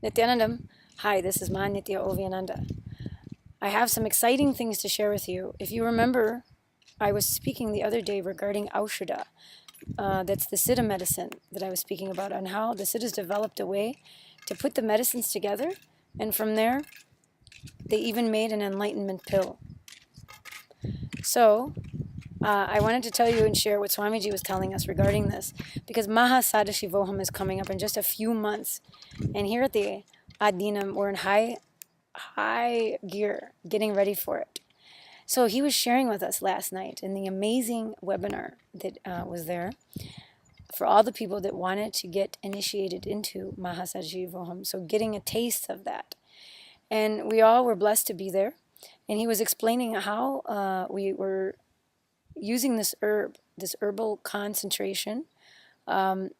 Nithyanandam. Hi, this is Nitya Oviananda. I have some exciting things to share with you. If you remember, I was speaking the other day regarding Aushada. That's the Siddha medicine that I was speaking about, on how the Siddhas developed a way to put the medicines together, and from there, they even made an enlightenment pill. So, I wanted to tell you and share what Swamiji was telling us regarding this, because Mahasadashivoham is coming up in just a few months. And here at the Adinam, we're in high gear, getting ready for it. So he was sharing with us last night in the amazing webinar that was there for all the people that wanted to get initiated into Mahasadashivoham. So getting a taste of that. And we all were blessed to be there. And he was explaining how we were using this herb, this herbal concentration. And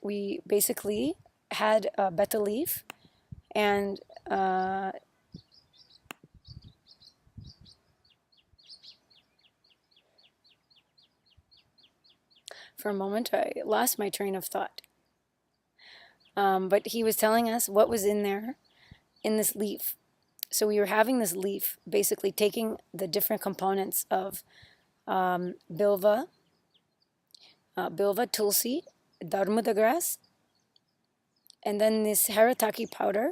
we basically had a beta leaf and for a moment I lost my train of thought. But he was telling us what was in there in this leaf. So we were having this leaf, basically taking the different components of bilva, tulsi, darmuda grass, and then this harataki powder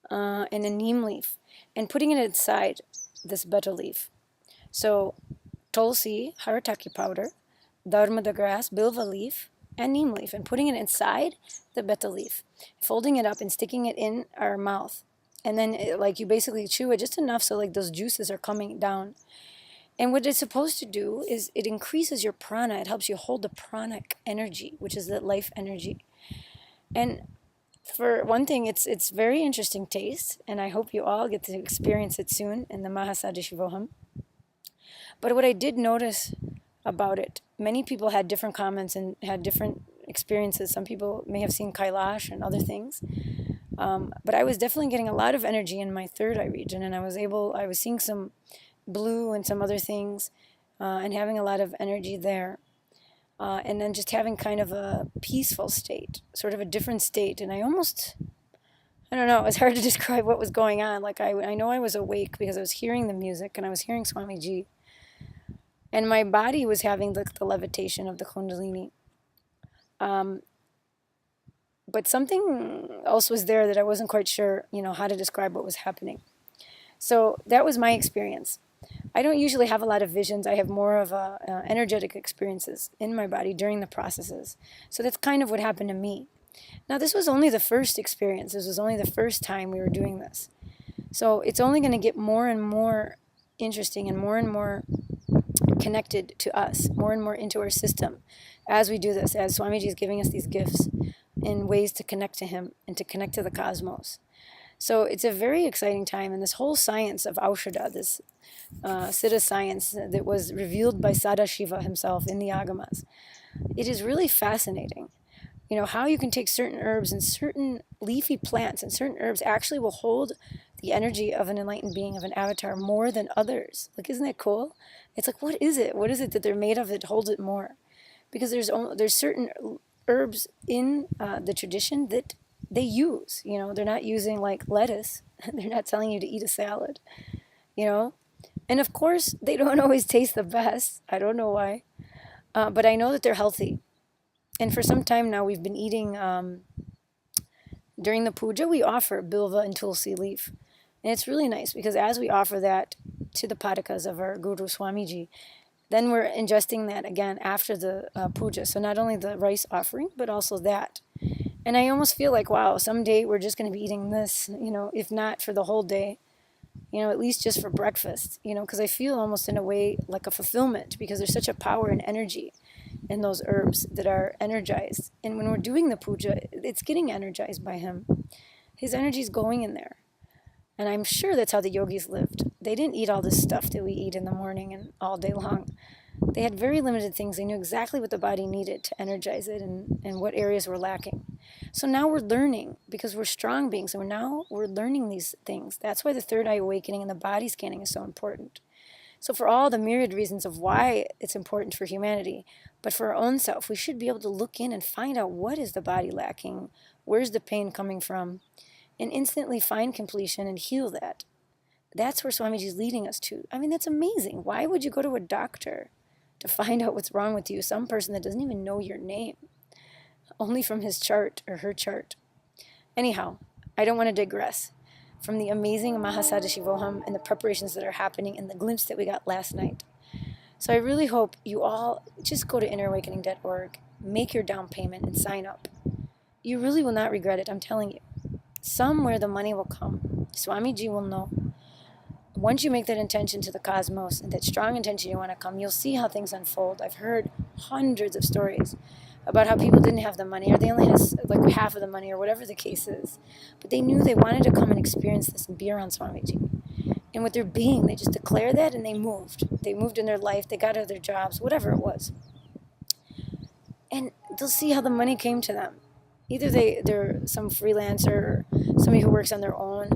and a neem leaf, and putting it inside this beta leaf. So tulsi, harataki powder, darmuda grass, bilva leaf, and neem leaf, and putting it inside the beta leaf, folding it up and sticking it in our mouth. And then you basically chew it just enough so like those juices are coming down. And what it's supposed to do is it increases your prana. It helps you hold the pranic energy, which is the life energy. And for one thing, it's very interesting taste, and I hope you all get to experience it soon in the Mahasadashivoham. But what I did notice about it, many people had different comments and had different experiences. Some people may have seen Kailash and other things. But I was definitely getting a lot of energy in my third eye region, and I was seeing some blue and some other things, and having a lot of energy there. And then just having kind of a peaceful state, sort of a different state. And I don't know, it was hard to describe what was going on. Like I know I was awake because I was hearing the music and I was hearing Swamiji. And my body was having the levitation of the Kundalini. But something else was there that I wasn't quite sure, how to describe what was happening. So that was my experience. I don't usually have a lot of visions. I have more of energetic experiences in my body during the processes. So that's kind of what happened to me. Now, this was only the first experience. This was only the first time we were doing this. So it's only going to get more and more interesting and more connected to us, more and more into our system as we do this, as Swamiji is giving us these gifts in ways to connect to him and to connect to the cosmos. So it's a very exciting time, and this whole science of Aushada, this Siddha science that was revealed by Sadashiva himself in the Agamas, it is really fascinating. How you can take certain herbs and certain leafy plants and certain herbs actually will hold the energy of an enlightened being, of an avatar, more than others. Like, isn't that cool? It's like, what is it? What is it that they're made of that holds it more? Because there's certain herbs in the tradition that they use. They're not using like lettuce. They're not telling you to eat a salad. And of course, they don't always taste the best. I don't know why. But I know that they're healthy. And for some time now, we've been eating, during the puja, we offer bilva and tulsi leaf. And it's really nice because as we offer that to the padakas of our Guru Swamiji, then we're ingesting that again after the puja. So not only the rice offering, but also that. And I almost feel like, wow, someday we're just going to be eating this, if not for the whole day, at least just for breakfast, because I feel almost in a way like a fulfillment, because there's such a power and energy in those herbs that are energized. And when we're doing the puja, it's getting energized by him. His energy is going in there. And I'm sure that's how the yogis lived. They didn't eat all this stuff that we eat in the morning and all day long. They had very limited things. They knew exactly what the body needed to energize it and what areas were lacking. So now we're learning, because we're strong beings, and we're learning these things. That's why the third eye awakening and the body scanning is so important. So for all the myriad reasons of why it's important for humanity, but for our own self, we should be able to look in and find out what is the body lacking, where's the pain coming from, and instantly find completion and heal that. That's where Swamiji is leading us to. I mean, that's amazing. Why would you go to a doctor to find out what's wrong with you? Some person that doesn't even know your name, only from his chart or her chart. Anyhow, I don't want to digress from the amazing Mahasadashivoham and the preparations that are happening and the glimpse that we got last night. So I really hope you all just go to innerawakening.org, make your down payment, and sign up. You really will not regret it, I'm telling you. Somewhere the money will come. Swamiji will know. Once you make that intention to the cosmos and that strong intention you want to come, you'll see how things unfold. I've heard hundreds of stories about how people didn't have the money, or they only had like half of the money, or whatever the case is. But they knew they wanted to come and experience this and be around Swamiji. And with their being, they just declared that and they moved. They moved in their life, they got out of their jobs, whatever it was. And they'll see how the money came to them. Either they're some freelancer or somebody who works on their own,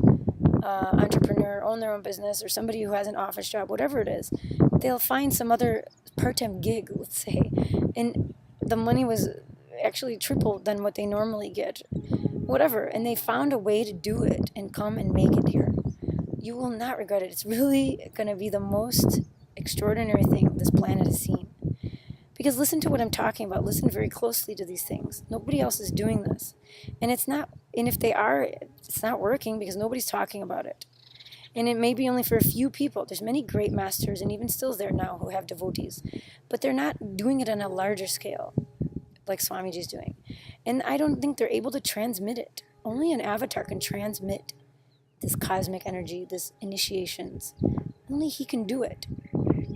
entrepreneur, own their own business, or somebody who has an office job, whatever it is. They'll find some other part-time gig, let's say, and the money was actually triple than what they normally get, whatever, and they found a way to do it and come and make it here. You will not regret it. It's really going to be the most extraordinary thing this planet has seen. Because listen to what I'm talking about. Listen very closely to these things. Nobody else is doing this. And it's not, and if they are, it's not working because nobody's talking about it. And it may be only for a few people. There's many great masters, and even still there now, who have devotees. But they're not doing it on a larger scale, like Swamiji's doing. And I don't think they're able to transmit it. Only an avatar can transmit this cosmic energy, this initiations. Only he can do it.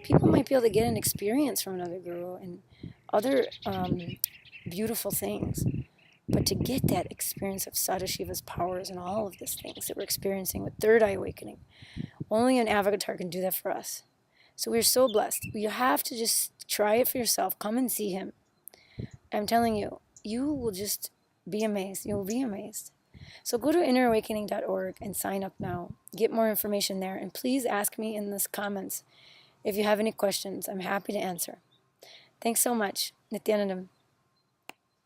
People might be able to get an experience from another guru and other beautiful things. But to get that experience of Sadashiva's powers and all of these things that we're experiencing with third eye awakening, only an avatar can do that for us. So we're so blessed. You have to just try it for yourself. Come and see him. I'm telling you, you will just be amazed. You will be amazed. So go to innerawakening.org and sign up now. Get more information there. And please ask me in the comments if you have any questions. I'm happy to answer. Thanks so much. Nithyanandam.